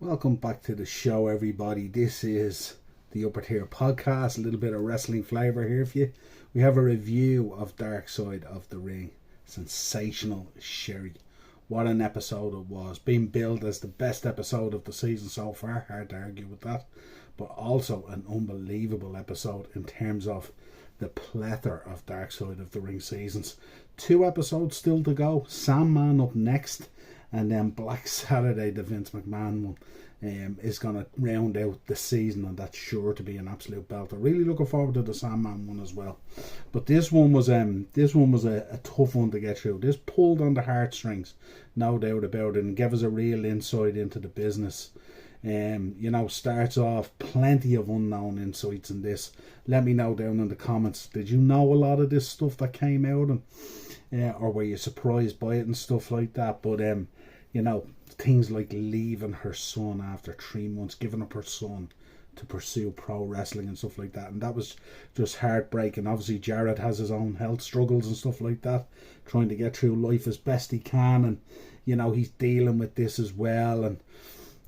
Welcome back to the show, everybody. This is the Upper Tier Podcast. A little bit of wrestling flavour here for you. We have a review of Dark Side of the Ring. Sensational Sherri. What an episode it was. Being billed as the best episode of the season so far. Hard to argue with that. But also an unbelievable episode in terms of the plethora of Dark Side of the Ring seasons. 2 episodes still to go. Sandman up next. And then Black Saturday, the Vince McMahon one, is going to round out the season, and that's sure to be an absolute belter. Really looking forward to the Sandman one as well. But this one was a tough one to get through. This pulled on the heartstrings, no doubt about it, and gave us a real insight into the business. Starts off plenty of unknown insights in this. Let me know down in the comments. Did you know a lot of this stuff that came out, and or were you surprised by it and stuff like that? But things like leaving her son after 3 months, giving up her son to pursue pro wrestling and stuff like that, and that was just heartbreaking. Obviously Jared has his own health struggles and stuff like that, trying to get through life as best he can, and he's dealing with this as well, and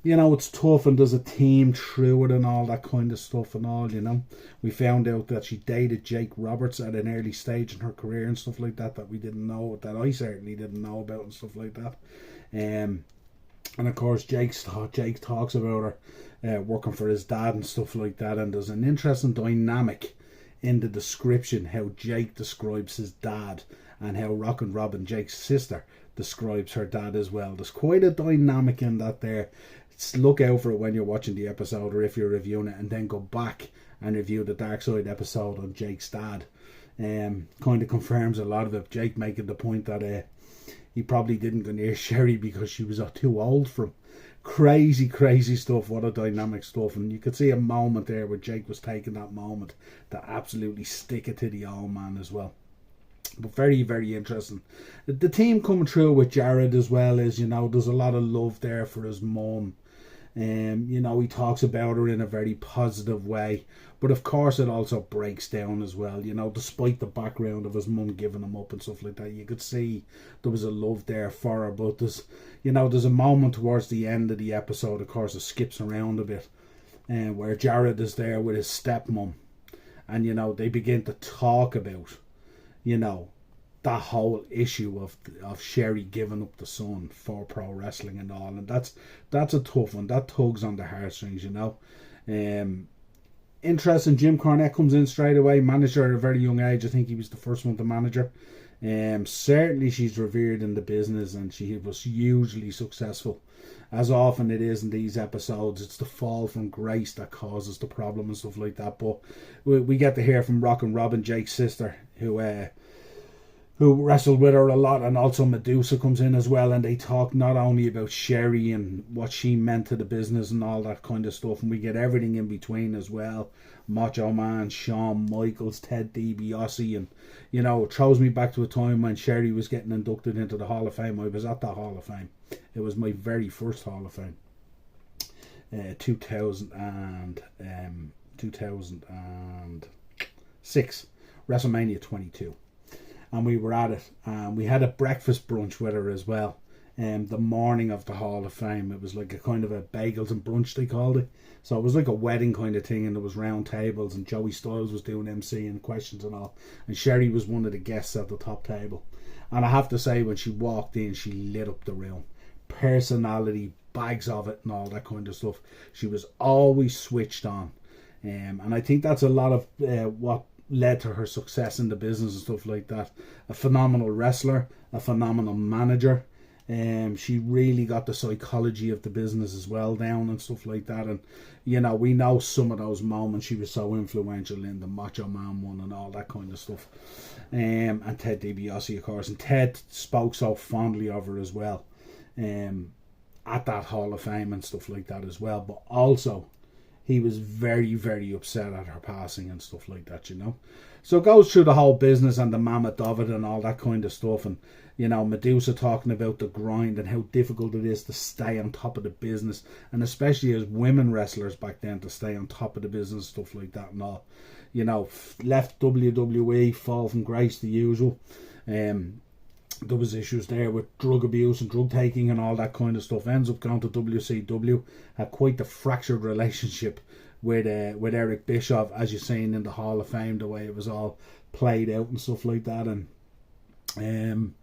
it's tough, and there's a team through it and all that kind of stuff and all. We found out that she dated Jake Roberts at an early stage in her career and stuff like that we didn't know, that I certainly didn't know about and stuff like that. And of course Jake talks about her working for his dad and stuff like that, and there's an interesting dynamic in the description how Jake describes his dad and how Rockin' Robin, Jake's sister, describes her dad as well. There's quite a dynamic in that there. Look out for it when you're watching the episode, or if you're reviewing it, and then go back and review the Dark Side episode on Jake's dad. Kind of confirms a lot of it. Jake making the point that he probably didn't go near Sherri because she was too old for him. Crazy stuff. What a dynamic stuff. And you could see a moment there where Jake was taking that moment to absolutely stick it to the old man as well. But very, very interesting. The team coming through with Jared as well is, there's a lot of love there for his mum. He talks about her in a very positive way, but of course it also breaks down as well. Despite the background of his mum giving him up and stuff like that, you could see there was a love there for her. But there's a moment towards the end of the episode, of course it skips around a bit, where Jared is there with his stepmom, and they begin to talk about that whole issue of Sherri giving up the son for pro wrestling and all, and that's a tough one. That tugs on the heartstrings. Interesting. Jim Cornette comes in straight away, managed her at a very young age. I think he was the first one to manage her. Certainly she's revered in the business, and she was hugely successful. As often it is in these episodes, it's the fall from grace that causes the problem and stuff like that. But we get to hear from Rockin' Robin, Jake's sister, who wrestled with her a lot, and also Medusa comes in as well, and they talk not only about Sherri and what she meant to the business and all that kind of stuff, and we get everything in between as well. Macho Man, Shawn Michaels, Ted DiBiase, and it throws me back to a time when Sherri was getting inducted into the Hall of Fame. I was at that Hall of Fame. It was my very first Hall of Fame. 2006, WrestleMania 22. And we were at it, and we had a breakfast brunch with her as well. The morning of the Hall of Fame, it was like a kind of a bagels and brunch, they called it. So it was like a wedding kind of thing, and there was round tables, and Joey Styles was doing MC and questions and all, and Sherri was one of the guests at the top table. And I have to say, when she walked in, she lit up the room. Personality, bags of it, and all that kind of stuff. She was always switched on, and I think that's a lot of what led to her success in the business and stuff like that. A phenomenal wrestler, a phenomenal manager. She really got the psychology of the business as well down and stuff like that. And we know some of those moments she was so influential in, the Macho Man one and all that kind of stuff. And Ted DiBiase, of course, and Ted spoke so fondly of her as well, at that Hall of Fame and stuff like that as well. But also he was very, very upset at her passing and stuff like that, So it goes through the whole business and the mammoth of it and all that kind of stuff. And, Medusa talking about the grind and how difficult it is to stay on top of the business. And especially as women wrestlers back then, to stay on top of the business, stuff like that and all. Left WWE, fall from grace, the usual. there was issues there with drug abuse and drug taking and all that kind of stuff. Ends up going to WCW, had quite the fractured relationship with Eric Bischoff, as you're saying in the Hall of Fame, the way it was all played out and stuff like that. And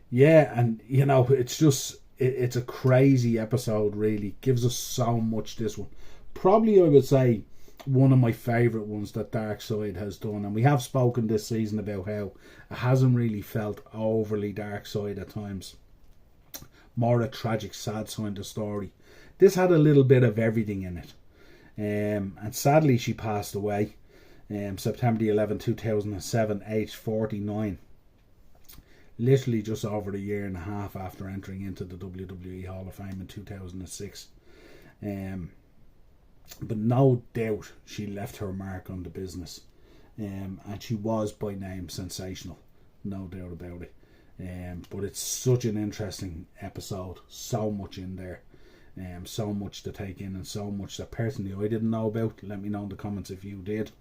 yeah, and you know, it's just it's a crazy episode. Really gives us so much. This one, probably I would say, one of my favourite ones that Dark Side has done. And we have spoken this season about how it hasn't really felt overly Dark Side at times. More a tragic, sad side of story. This had a little bit of everything in it. And sadly she passed away September the 11th, 2007, aged 49. Literally just over a year and a half after entering into the WWE Hall of Fame in 2006. But no doubt she left her mark on the business. And she was by name Sensational. No doubt about it. But it's such an interesting episode. So much in there. So much to take in, and so much that personally I didn't know about. Let me know in the comments if you did.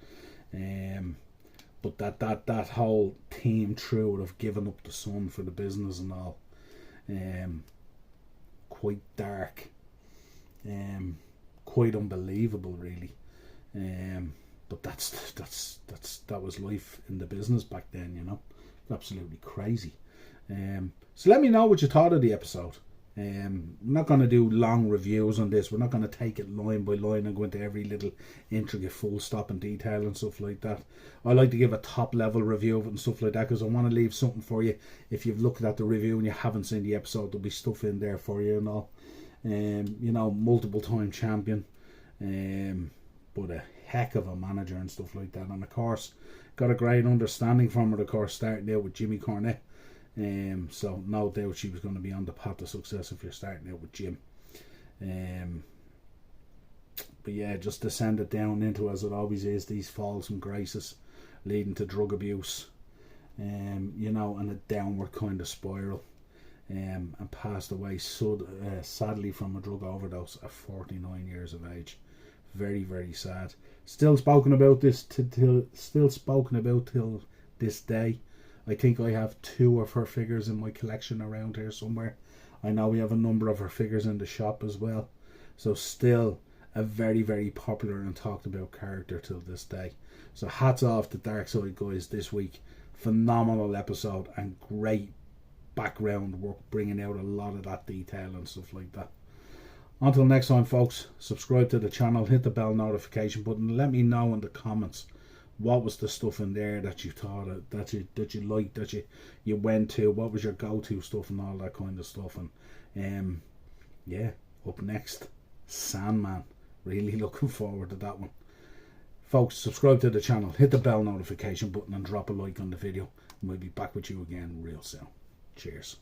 But that whole team through of giving up the sun for the business and all, quite dark, quite unbelievable really. But that was life in the business back then, you know. Absolutely crazy. So let me know what you thought of the episode. We're not going to do long reviews on this. We're not going to take it line by line and go into every little intricate full stop and detail and stuff like that. I like to give a top level review of it and stuff like that, because I want to leave something for you. If you've looked at the review and you haven't seen the episode, there'll be stuff in there for you and all. You know, multiple time champion, but a heck of a manager and stuff like that. And of course, got a great understanding from her, of course, starting out with Jimmy Cornette. So no doubt she was going to be on the path to success if you're starting out with Jim. But yeah, just descend it down into, as it always is, these falls and graces leading to drug abuse, you know, and a downward kind of spiral. And passed away sadly from a drug overdose at 49 years of age. Very, very sad. Still spoken about till this day. I think I have 2 of her figures in my collection around here somewhere. I know we have a number of her figures in the shop as well. So still a very, very popular and talked about character till this day. So hats off to Dark Side guys this week. Phenomenal episode and great background work, bringing out a lot of that detail and stuff like that. Until next time, folks, subscribe to the channel, hit the bell notification button, and let me know in the comments what was the stuff in there that you thought of, that you liked, that you went to, what was your go-to stuff and all that kind of stuff. And yeah, up next, Sandman. Really looking forward to that one. Folks, subscribe to the channel, hit the bell notification button and drop a like on the video, and we'll be back with you again real soon. Cheers.